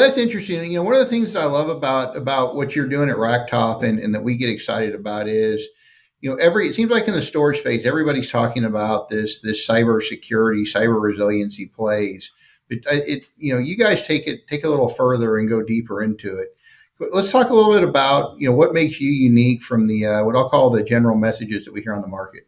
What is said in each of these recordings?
That's interesting. One of the things that I love about what you're doing at Racktop and that we get excited about is, every it seems like in the storage space, everybody's talking about this cyber security, cyber resiliency plays. But you guys take a little further and go deeper into it. But let's talk a little bit about what makes you unique from the what I'll call the general messages that we hear on the market.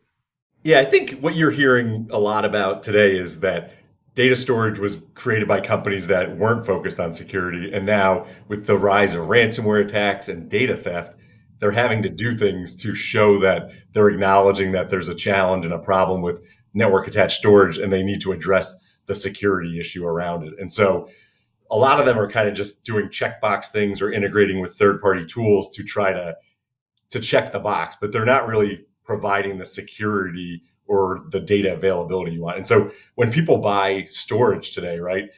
Yeah, I think what you're hearing a lot about today is that data storage was created by companies that weren't focused on security. And now, with the rise of ransomware attacks and data theft, they're having to do things to show that they're acknowledging that there's a challenge and a problem with network attached storage, and they need to address the security issue around it. And so, a lot of them are kind of just doing checkbox things or integrating with third party tools to try to check the box, but they're not really providing the security or the data availability you want. And so when people buy storage today, right,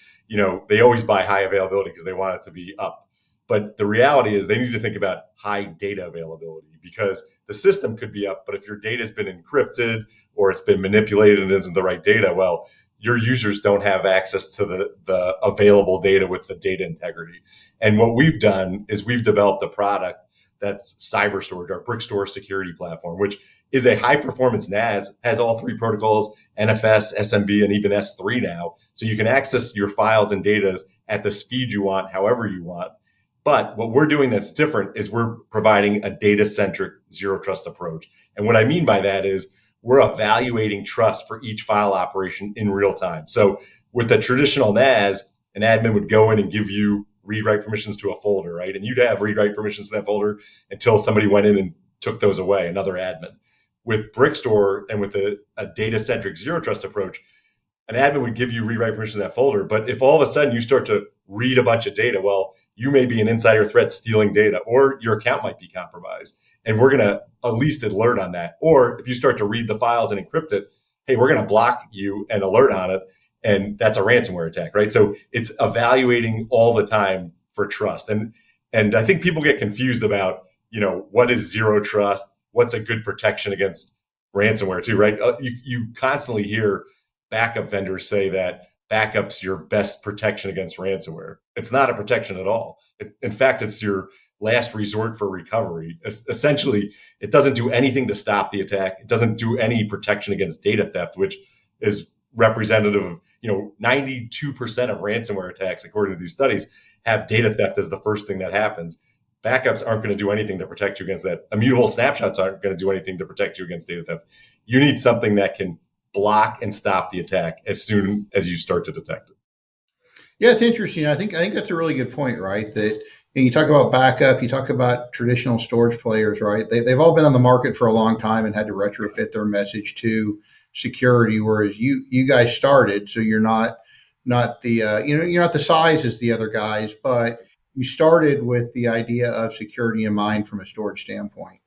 they always buy high availability because they want it to be up. But the reality is they need to think about high data availability because the system could be up, but if your data has been encrypted or it's been manipulated and isn't the right data, well, your users don't have access to the available data with the data integrity. And what we've done is we've developed a product that's cyber storage, our brick store security platform, which is a high performance NAS, has all three protocols, NFS, SMB, and even S3 now. So you can access your files and data at the speed you want, however you want. But what we're doing that's different is we're providing a data centric zero trust approach. And what I mean by that is we're evaluating trust for each file operation in real time. So with the traditional NAS, an admin would go in and give you read write permissions to a folder, right? And you'd have read write permissions to that folder until somebody went in and took those away, another admin. With Brickstore and with a data centric zero trust approach, an admin would give you read write permissions to that folder. But if all of a sudden you start to read a bunch of data, well, you may be an insider threat stealing data, or your account might be compromised. And we're going to at least alert on that. Or if you start to read the files and encrypt it, hey, we're going to block you and alert on it. And that's a ransomware attack, right? So it's evaluating all the time for trust. And I think people get confused about, what is zero trust? What's a good protection against ransomware too, right? You constantly hear backup vendors say that backup's your best protection against ransomware. It's not a protection at all. In fact, it's your last resort for recovery. Essentially, it doesn't do anything to stop the attack. It doesn't do any protection against data theft, which is representative of 92% of ransomware attacks, according to these studies, have data theft as the first thing that happens. Backups aren't going to do anything to protect you against that. Immutable snapshots aren't going to do anything to protect you against data theft. You need something that can block and stop the attack as soon as you start to detect it. Yeah, it's interesting. I think that's a really good point, right? That you talk about backup, you talk about traditional storage players, right? They've all been on the market for a long time and had to retrofit their message to security, whereas you guys started, so you're not the you're not the size as the other guys, but you started with the idea of security in mind from a storage standpoint.